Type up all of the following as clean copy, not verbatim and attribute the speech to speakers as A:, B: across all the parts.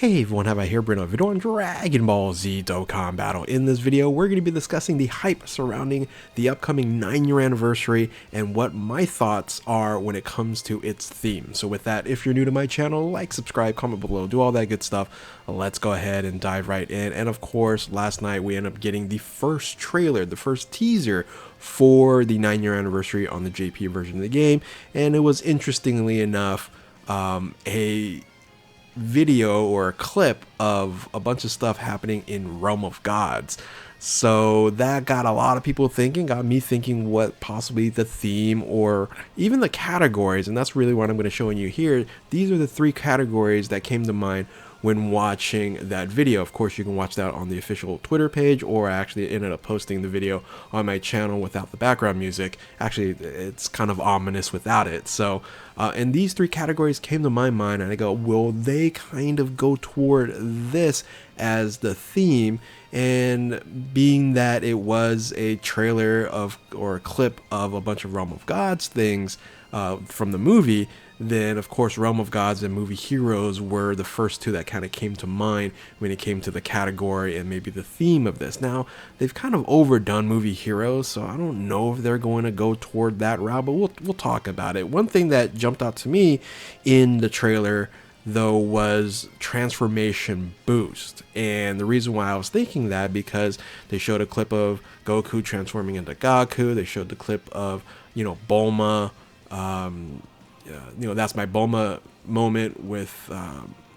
A: Hey everyone, have I here bring a video on Dragon Ball Z Dokkan Battle. In this video, we're going to be discussing the hype surrounding the upcoming 9-year anniversary and what my thoughts are when it comes to its theme. So with that, if you're new to my channel, like, subscribe, comment below, do all that good stuff. Let's go ahead and dive right in. And of course, last night we ended up getting the first trailer, the first teaser for the 9-year anniversary on the JP version of the game. And it was, interestingly enough, a video or a clip of a bunch of stuff happening in Realm of Gods. So that got a lot of people thinking, got me thinking what possibly the theme or even the categories, and that's really what I'm going to show you here. These are the 3 categories that came to mind when watching that video. Of course, you can watch that on the official Twitter page, or I actually ended up posting the video on my channel without the background music. Actually, it's kind of ominous without it. So, and these 3 categories came to my mind, and I go, will they kind of go toward this as the theme? And being that it was a trailer of, or a clip of, a bunch of Realm of Gods things from the movie, then of course Realm of Gods and Movie Heroes were the first 2 that kind of came to mind when it came to the category and maybe the theme of this. Now, they've kind of overdone Movie Heroes, so I don't know if they're going to go toward that route, but we'll talk about it. One thing that jumped out to me in the trailer, though, was transformation boost. And the reason why I was thinking that, because they showed a clip of Goku transforming into Gaku. They showed the clip of, Bulma, that's my Bulma moment with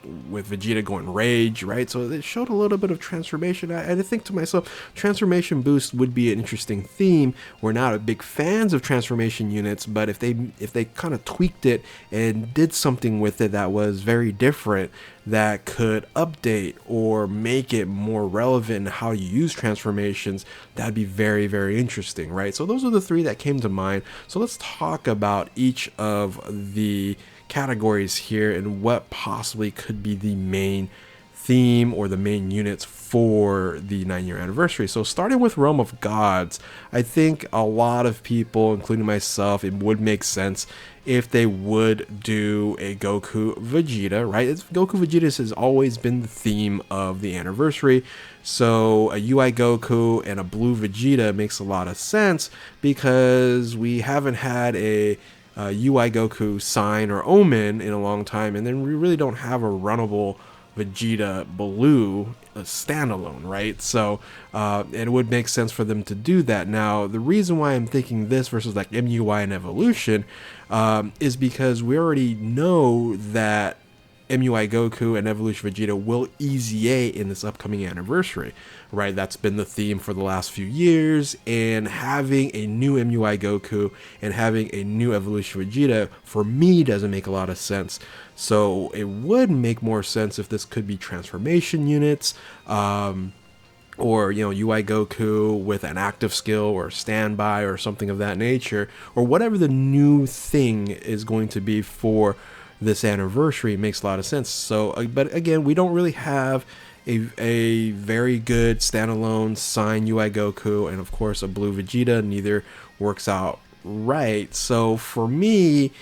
A: Vegeta going rage, right? So it showed a little bit of transformation. I think to myself, transformation boost would be an interesting theme. We're not big fans of transformation units, but if they kind of tweaked it and did something with it that was very different, that could update or make it more relevant in how you use transformations, that'd be very, very interesting, right? So those are the 3 that came to mind. So let's talk about each of the categories here and what possibly could be the main theme or the main units for the 9-year anniversary. So starting with Realm of Gods, I think a lot of people, including myself, it would make sense if they would do a Goku Vegeta, right? Goku Vegeta has always been the theme of the anniversary. So a UI Goku and a blue Vegeta makes a lot of sense because we haven't had a UI Goku sign or omen in a long time, and then we really don't have a runnable Vegeta Blue standalone, right? So it would make sense for them to do that. Now, the reason why I'm thinking this versus like MUI and Evolution is because we already know that MUI Goku and Evolution Vegeta will EZA in this upcoming anniversary, right? That's been the theme for the last few years, and having a new MUI Goku and having a new Evolution Vegeta, for me, doesn't make a lot of sense. So it would make more sense if this could be transformation units, or UI Goku with an active skill or standby or something of that nature, or whatever the new thing is going to be for this anniversary. Makes a lot of sense. So but again, we don't really have a very good standalone sign UI Goku, and of course a blue Vegeta. Neither works out right. So for me,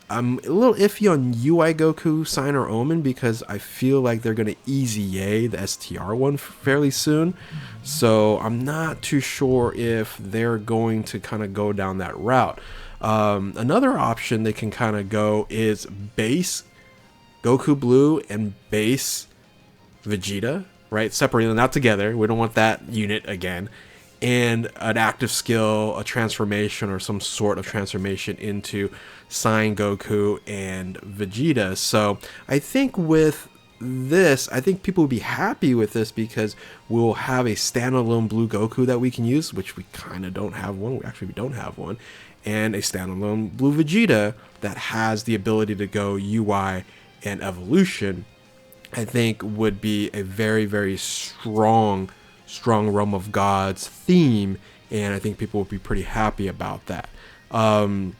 A: I'm a little iffy on UI Goku sign or omen, because I feel like they're going to EZA the STR one fairly soon. So I'm not too sure if they're going to kind of go down that route. Another option they can kind of go is base Goku Blue and base Vegeta, right? Separating them, not together. We don't want that unit again. And an active skill, a transformation, or some sort of transformation into Saiyan Goku and Vegeta. So I think with this, I think people would be happy with this because we'll have a standalone blue Goku that we can use, which we kind of don't have one. We don't have one. And a standalone blue Vegeta that has the ability to go UI and Evolution, I think would be a very, very strong Realm of Gods theme, and I think people would be pretty happy about that. Of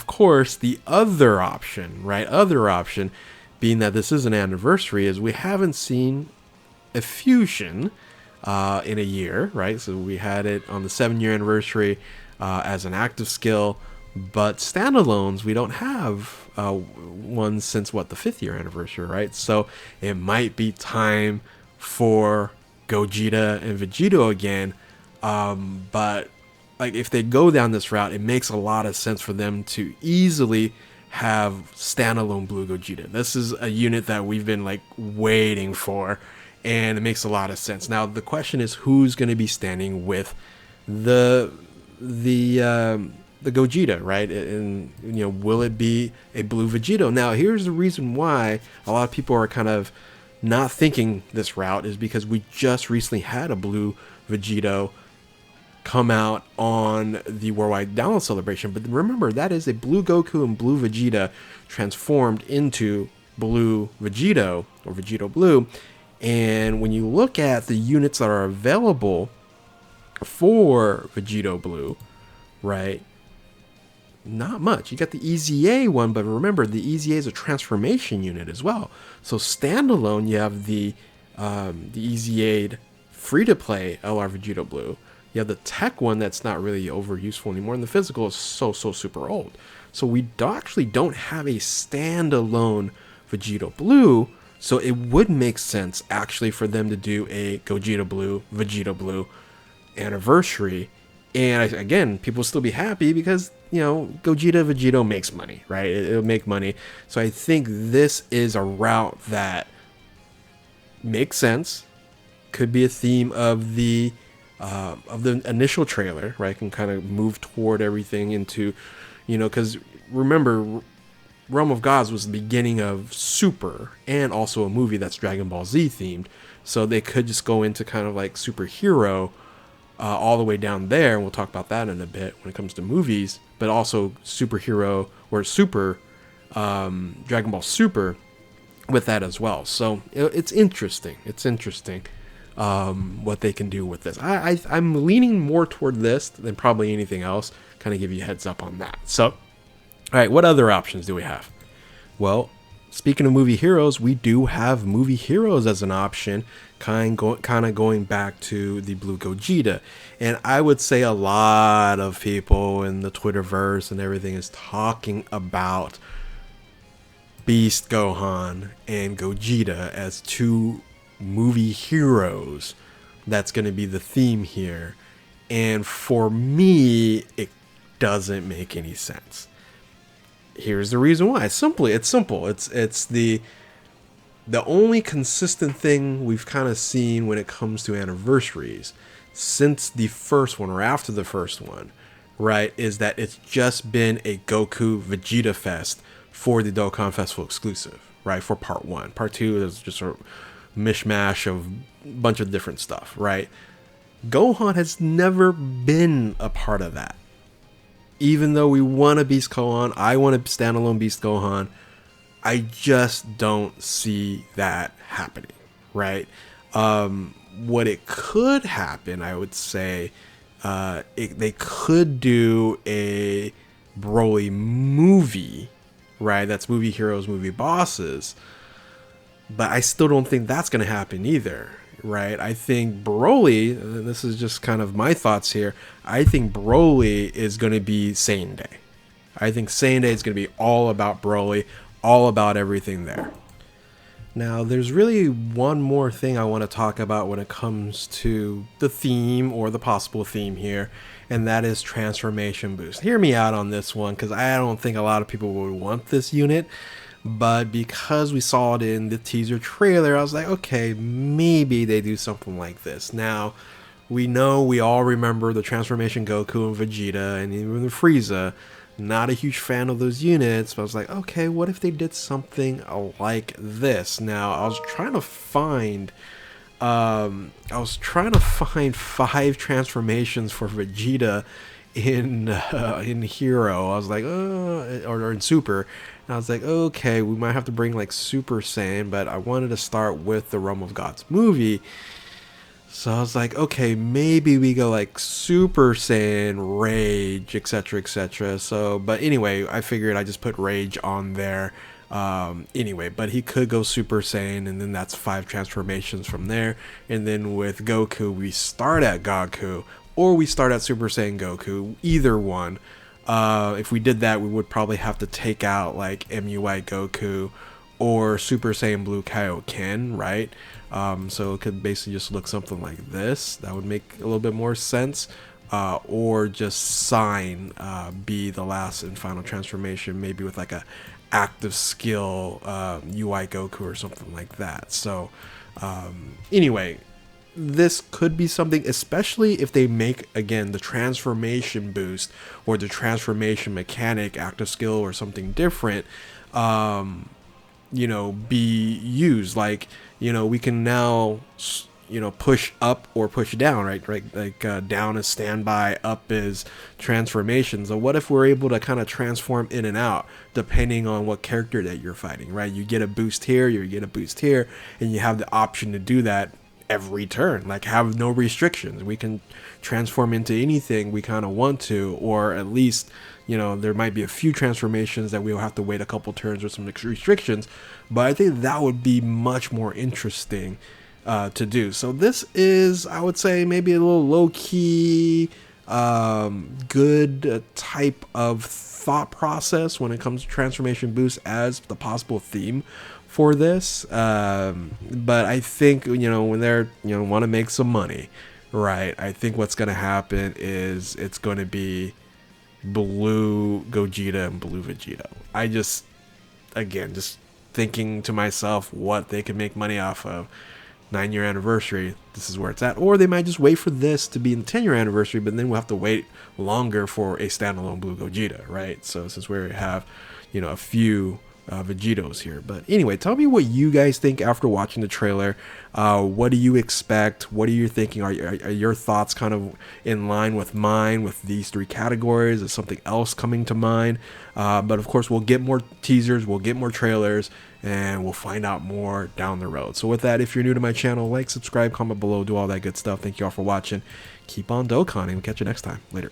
A: course, the other option, right? Other option being that this is an anniversary, is we haven't seen a fusion in a year, right? So we had it on the 7-year anniversary as an active skill, But standalones, we don't have one since what, the 5th year anniversary, right? So it might be time for Gogeta and Vegito again. But like if they go down this route, it makes a lot of sense for them to easily have standalone Blue Gogeta. This is a unit that we've been like waiting for, and it makes a lot of sense. Now the question is, who's going to be standing with the Gogeta, right? And will it be a Blue Vegito? Now here's the reason why a lot of people are kind of not thinking this route, is because we just recently had a Blue Vegito come out on the Worldwide Download Celebration. But remember, that is a Blue Goku and Blue Vegeta transformed into Blue Vegito, or Vegito Blue. And when you look at the units that are available for Vegito Blue, right, not much. You got the EZA one, but remember, the EZA is a transformation unit as well. So standalone, you have the EZA free-to-play LR Vegito Blue. You have the tech one that's not really over useful anymore, and the physical is so super old. So we actually don't have a standalone Vegito Blue, so it would make sense actually for them to do a Gogeta Blue, Vegito Blue anniversary. And again, people will still be happy because, Gogeta Vegito makes money, right? It'll make money. So I think this is a route that makes sense. Could be a theme of the initial trailer, right? Can kind of move toward everything into, because remember, Realm of Gods was the beginning of Super, and also a movie that's Dragon Ball Z themed. So they could just go into kind of like superhero all the way down there, and we'll talk about that in a bit when it comes to movies, but also superhero or super Dragon Ball Super with that as well. So it's interesting. It's interesting what they can do with this. I'm leaning more toward this than probably anything else. Kind of give you a heads up on that. So, all right, what other options do we have? Well, speaking of movie heroes, we do have movie heroes as an option, kind of going back to the Blue Gogeta. And I would say a lot of people in the Twitterverse and everything is talking about Beast Gohan and Gogeta as two movie heroes. That's going to be the theme here. And for me, it doesn't make any sense. Here's the reason why. It's simple. It's the only consistent thing we've kind of seen when it comes to anniversaries since the first one, or after the first one, right, is that it's just been a Goku Vegeta Fest for the Dokkan Festival exclusive, right, for part 1. Part 2 is just a mishmash of a bunch of different stuff, right? Gohan has never been a part of that. Even though we want a Beast Gohan, I want a standalone Beast Gohan, I just don't see that happening, right? What it could happen, I would say, they could do a Broly movie, right? That's movie heroes, movie bosses. But I still don't think that's going to happen either, right? I think Broly, this is just kind of my thoughts here, I think Broly is going to be Saiyan Day. I think Saiyan Day is going to be all about Broly, all about everything there. Now, there's really one more thing I want to talk about when it comes to the theme, or the possible theme here, and that is Transformation Boost. Hear me out on this one, because I don't think a lot of people would want this unit. But because we saw it in the teaser trailer, I was like, okay, maybe they do something like this. Now, we all remember the Transformation Goku and Vegeta, and even the Frieza. Not a huge fan of those units, but I was like, okay, what if they did something like this? Now, I was trying to find 5 transformations for Vegeta in Hero. I was like, or in Super. And I was like, okay, we might have to bring like Super Saiyan, but I wanted to start with the Realm of Gods movie. So I was like, okay, maybe we go like Super Saiyan, Rage, etc, etc. So, but anyway, I figured I just put Rage on there. Anyway, but he could go Super Saiyan, and then that's 5 transformations from there. And then with Goku, we start at Goku, or we start at Super Saiyan Goku, either one. If we did that, we would probably have to take out like MUI Goku or Super Saiyan Blue Kaioken, right? So it could basically just look something like this. That would make a little bit more sense. Or just Sign be the last and final transformation, maybe with like a active skill UI Goku or something like that. So anyway, this could be something, especially if they make, again, the transformation boost or the transformation mechanic active skill or something different, you know, be used. Like, you know, we can now, you know, push up or push down, right? Like down is standby, up is transformation. So what if we're able to kind of transform in and out depending on what character that you're fighting, right? You get a boost here, you get a boost here, and you have the option to do that every turn, like have no restrictions. We can transform into anything we kind of want to, or at least, you know, there might be a few transformations that we'll have to wait a couple turns with some restrictions, but I think that would be much more interesting to do. So this is, I would say, maybe a little low-key good type of thought process when it comes to transformation boost as the possible theme for this, but I think, you know, when they're, you know, want to make some money, right, I think what's going to happen is it's going to be Blue Gogeta and Blue Vegeta. I just, again, just thinking to myself what they can make money off of. 9-year anniversary, this is where it's at. Or they might just wait for this to be in the 10-year anniversary, but then we'll have to wait longer for a standalone Blue Gogeta, right? So since we have, you know, a few Vegetos here. But anyway, tell me what you guys think after watching the trailer. What do you expect? What are you thinking? Are your thoughts kind of in line with mine with these three categories? Is something else coming to mind? But of course, we'll get more teasers, we'll get more trailers, and we'll find out more down the road. So with that, if you're new to my channel, like, subscribe, comment below, do all that good stuff. Thank you all for watching. Keep on Dokkaning. We'll catch you next time. Later.